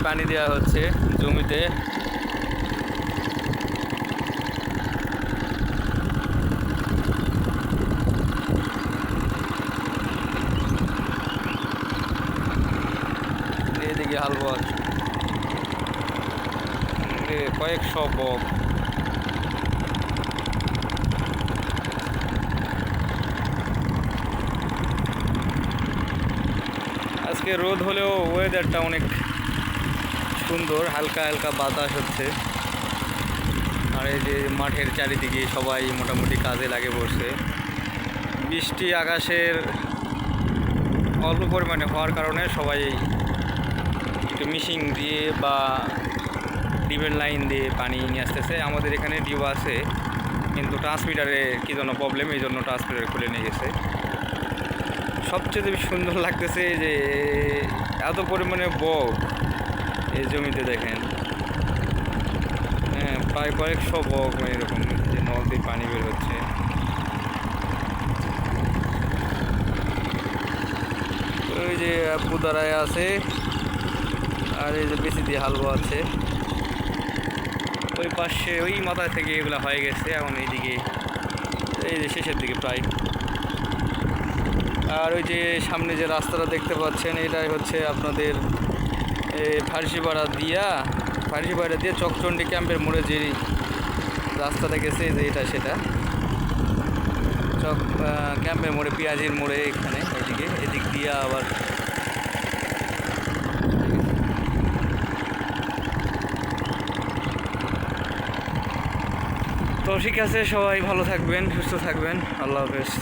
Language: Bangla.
পানি দেওয়া হচ্ছে জমিতে। এদিকে হালবত কয়েকশো বক। আজকে রোদ হলেও ওয়েদারটা অনেক সুন্দর, হালকা হালকা বাতাস হচ্ছে। আর এই যে মাঠের চারিদিকে সবাই মোটামুটি কাজে লাগে পড়ছে। বৃষ্টি আকাশের অল্প পরিমাণে হওয়ার কারণে সবাই একটু মিশিং দিয়ে বা ডিপের লাইন দিয়ে পানি নিয়ে আসতেছে। আমাদের এখানে ডিউ আছে, কিন্তু ট্রান্সমিটারে কী জন্য প্রবলেম, এই জন্য ট্রান্সমিটার খুলে নিয়ে গেছে। সবচেয়ে বেশি সুন্দর লাগতেছে যে এত পরিমাণে বক এই জমিতে দেখেন। হ্যাঁ, প্রায় কয়েকশো বক এরকম যে নল দিয়ে পানি বের হচ্ছে। ওই যে পুদারায় আছে, আর এই যে বেশি দিয়ে হালুয়া আছে। ওই পাশে ওই মাথা থেকে এগুলো হয়ে গেছে, এখন এইদিকে এই যে শেষের দিকে প্রায়। আর ওই যে সামনে যে রাস্তাটা দেখতে পাচ্ছেন, এটাই হচ্ছে আপনাদের ফার্সিপাড়া দিয়ে চকচন্ডী ক্যাম্পের মোড়ে যে রাস্তাটা গেছে, যে এটা সেটা চক ক্যাম্পের মোড়ে, পেঁয়াজির মোড়ে, এখানে এদিক দিয়ে আবার তো ঠিক আছে, সবাই ভালো থাকবেন, সুস্থ থাকবেন, আল্লাহ হাফেজ।